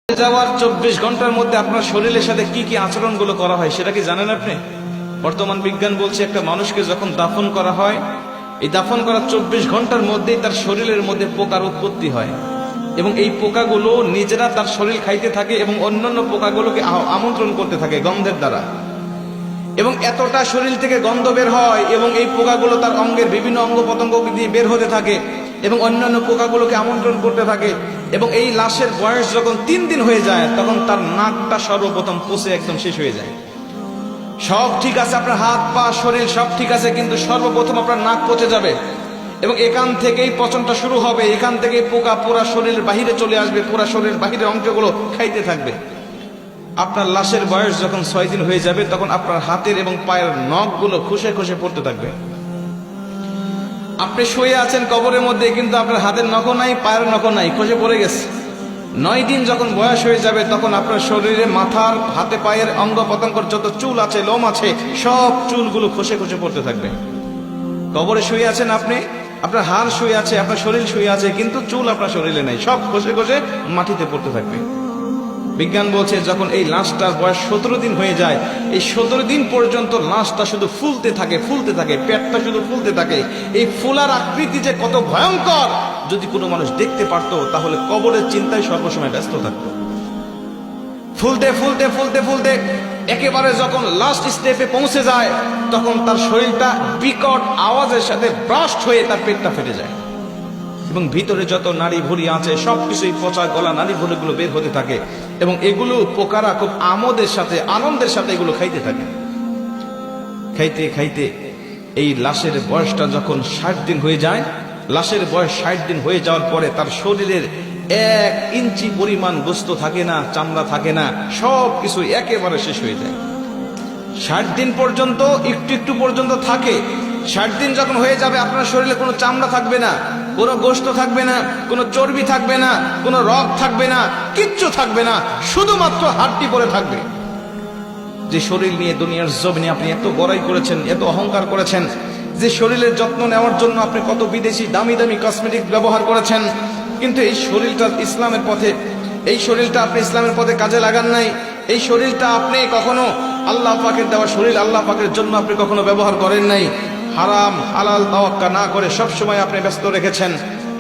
যাওয়ার 24 ঘন্টার মধ্যে আপনার শরীরের সাথে কি কি আচরণগুলো করা হয় সেটা কি জানেন আপনি? বর্তমান বিজ্ঞান বলছে একটা মানুষকে যখন দাফন করা হয়, এই দাফন করার 24 ঘন্টার মধ্যেই তার শরীরের মধ্যে পোকার উৎপত্তি হয় এবং এই পোকাগুলো নিজেরা তার শরীর খাইতে থাকে এবং অন্যান্য পোকাগুলোকে আমন্ত্রণ করতে থাকে গন্ধের দ্বারা, এবং এতটা শরীর থেকে গন্ধ বের হয় এবং এই পোকাগুলো তার অঙ্গের বিভিন্ন অঙ্গ প্রত্যঙ্গ দিয়ে বের হতে থাকে এবং অন্যান্য পোকাগুলোকে আমন্ত্রণ করতে থাকে। এবং এই লাশের বয়স যখন 3 দিন হয়ে যায় তখন তার নাকটা সর্বপ্রথম পচে একদম শেষ হয়ে যায়। সব ঠিক আছে, আপনার হাত পা শরীর সব ঠিক আছে, কিন্তু সর্বপ্রথম আপনার নাক পচে যাবে এবং এখান থেকেই পচনটা শুরু হবে। এখান থেকেই পোকা পুরা শরীরের বাহিরে চলে আসবে, পুরা শরীরের বাহিরের অংশগুলো খাইতে থাকবে। আপনার লাশের বয়স যখন 6 দিন হয়ে যাবে তখন আপনার হাতের এবং পায়ের নখগুলো খসে খসে পড়তে থাকবে। আপনি শুয়ে আছেন কবরের মধ্যে, কিন্তু আপনার হাতের নখও নাই, পায়ের নখও নাই, খসে পড়ে গেছে। 9 দিন যখন বয়স হয়ে যাবে তখন আপনার শরীরে মাথার হাতে পায়ের অঙ্গ প্রত্যঙ্গের যত চুল আছে, লোম আছে, সব চুলগুলো খসে খসে পড়তে থাকবে। কবরে শুয়ে আছেন আপনি, আপনার হাড় শুয়ে আছে, আপনার শরীর শুয়ে আছে, কিন্তু চুল আপনার শরীরে নেই, সব খসে খসে মাটিতে পড়তে থাকবে। বিজ্ঞান বলছে যখন এই লাশটার বয়স 17 দিন হয়ে যায়, এই 17 দিন পর্যন্ত লাশটা শুধু ফুলতে থাকে, ফুলতে থাকে, পেটটা শুধু ফুলতে থাকে। এই ফুলার আকৃতি যে কত ভয়ঙ্কর, যদি কোনো মানুষ দেখতে পারতো তাহলে কবরের চিন্তায় সর্বসময় ব্যস্ত থাকতো। ফুলতে ফুলতে ফুলতে ফুলতে একেবারে যখন লাস্ট স্টেপে পৌঁছে যায় তখন তার শরীরটা বিকট আওয়াজের সাথে ব্রাস্ট হয়ে তার পেটটা ফেটে যায় এবং ভিতরে যত নাড়ি ভুঁড়ি আছে সবকিছুই পচা গলা নাড়ি ভুঁড়িগুলো বের হতে থাকে এবং এগুলো পোকারা খুব আমোদের সাথে, আনন্দের সাথে এগুলো খাইতে থাকে। খাইতে খাইতে এই লাশের বয়সটা যখন 60 দিন হয়ে যায়, লাশের বয়স 60 দিন হয়ে যাওয়ার পরে তার শরীরের 1 ইঞ্চি পরিমাণ গোস্ত থাকে না, চামড়া থাকে না, সব কিছু একেবারে শেষ হয়ে যায়। 60 দিন পর্যন্ত একটু একটু পর্যন্ত থাকে। 60 দিন যখন হয়ে যাবে আপনার শরীরে কোনো চামড়া থাকবে না, কোনো গোস্ত থাকবে না, কোনো চর্বি থাকবে না, কোনো রগ থাকবে না, কিচ্ছু থাকবে না, শুধুমাত্র হাড্ডি পড়ে থাকবে। যে শরীর নিয়ে দুনিয়ার জমিনে আপনি এত বড়াই করেছেন, এত অহংকার করেছেন, যে শরীরের যত্ন নেওয়ার জন্য আপনি কত বিদেশি দামি দামি কসমেটিক ব্যবহার করেছেন, কিন্তু এই শরীরটা ইসলামের পথে, এই শরীরটা আপনি ইসলামের পথে কাজে লাগান নাই। এই শরীরটা আপনি কখনো আল্লাহ পাকের দেওয়া শরীর, আল্লাহ পাকের জন্য আপনি কখনো ব্যবহার করেন নাই। হারাম হালাল তাওয়াক্কা না করে সবসময় আপনি ব্যস্ত রেখেছেন।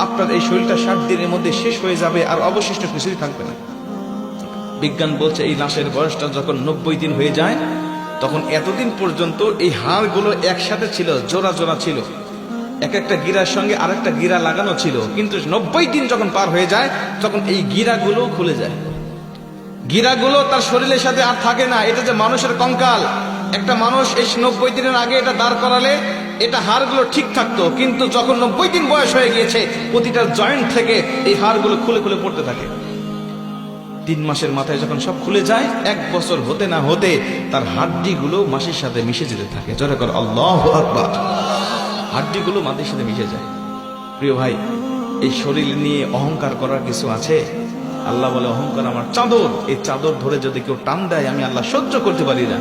আপনার এই শরীরটা 60 দিনের মধ্যে শেষ হয়ে যাবে, আর অবশিষ্ট কিছুই থাকবে না। বিজ্ঞান বলছে এই লাশের বয়সটা যখন 90 দিন হয়ে যায় তখন এতদিন পর্যন্ত এই হাড়গুলো একসাথে ছিল, জোড়া জোড়া ছিল, এক একটা গিরার সঙ্গে আরেকটা গিরা লাগানো ছিল, কিন্তু 90 দিন যখন পার হয়ে যায় তখন এই গিরাগুলো খুলে যায়। গিরাগুলো তার শরীরের সাথে আর থাকে না। এটা যে মানুষের কঙ্কাল, একটা মানুষ এই 90 দিনের আগে এটা দাঁড় করালে এটা হাড়গুলো ঠিক থাকতো, কিন্তু যখন 90 দিন বয়স হয়ে গিয়েছে প্রতিটা জয়েন্ট থেকে এই হাড়গুলো খুলে খুলে পড়তে থাকে। 3 মাসের মাথায় যখন সব খুলে যায়, 1 বছর হতে না হতে তার হাড্ডিগুলো মাটির সাথে মিশে যেতে থাকে। জোরে করে আল্লাহু আকবার। হাড্ডিগুলো মাটির সাথে মিশে যায়। প্রিয় ভাই, এই শরীর নিয়ে অহংকার করার কিছু আছে? আল্লাহ বলে অহংকার আমার চাদর, এই চাদর ধরে যদি কেউ টান দেয় আমি আল্লাহ সহ্য করতে পারি না।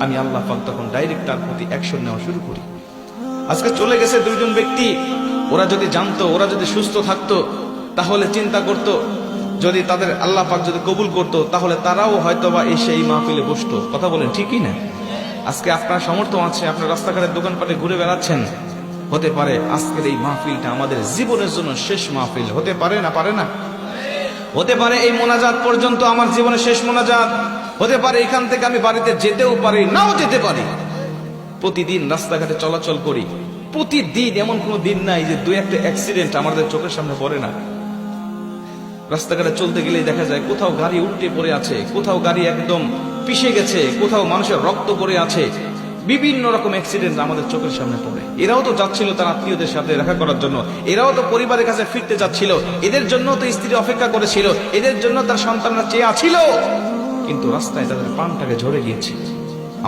আমি আল্লাহ পাক তখন ডাইরেক্ট তার প্রতি অ্যাকশন নেওয়া শুরু করি। আজকে চলে গেছে 2 জন ব্যক্তি, ওরা যদি জানতো, ওরা যদি সুস্থ থাকতো তাহলে চিন্তা করতো, যদি তাদের আল্লাহ পাক যদি কবুল করতো তাহলে তারাও হয়তোবা এসে এই মাহফিলে বসতো। কথা বলেন ঠিকই না? আজকে আপনার সামর্থ্য আছে, আপনার রাস্তাঘাটের দোকানপাটে ঘুরে বেড়াচ্ছেন, হতে পারে আজকের এই মাহফিলটা আমাদের জীবনের জন্য শেষ মাহফিল হতে পারে না? পারে না? হতে পারে এই মোনাজাত পর্যন্ত আমার জীবনের শেষ মোনাজাত হতে পারে, এখান থেকে আমি বাড়িতে যেতেও পারি, নাও যেতে পারি। প্রতিদিন রাস্তাঘাটে চলাচল করি, প্রতিদিন এমন কোনো দিন নাই যে 2-1টা অ্যাক্সিডেন্ট আমাদের চোখের সামনে পড়ে না। রাস্তাঘাটে চলতে গেলেই দেখা যায় কোথাও গাড়ি উল্টে পড়ে আছে, কোথাও গাড়ি একদম পিষে গেছে, কোথাও মানুষের রক্ত পড়ে আছে, বিভিন্ন রকম অ্যাক্সিডেন্ট আমাদের চোখের সামনে পড়ে। এরাও তো যাচ্ছিল তার আত্মীয়দের সাথে দেখা করার জন্য, এরাও তো পরিবারের কাছে ফিরতে যাচ্ছিল, এদের জন্য তো স্ত্রী অপেক্ষা করেছিল, এদের জন্য তার সন্তানরা চেয়ে আছিল, কিন্তু রাস্তায় তাদের প্রাণটাকে ঝরে গিয়েছে।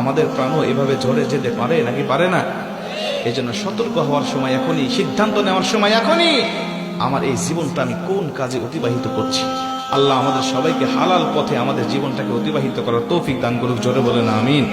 আমাদের প্রাণও এভাবে ঝরে যেতে পারে নাকি পারে না? এই জন্য সতর্ক হওয়ার সময় এখনই, সিদ্ধান্ত নেওয়ার সময় এখনই। আমার এই জীবনটা আমি কোন কাজে অতিবাহিত করছি? আল্লাহ আমাদের সবাইকে হালাল পথে আমাদের জীবনটাকে অতিবাহিত করার তৌফিক দান করুক। জোরে বলেন আমিন।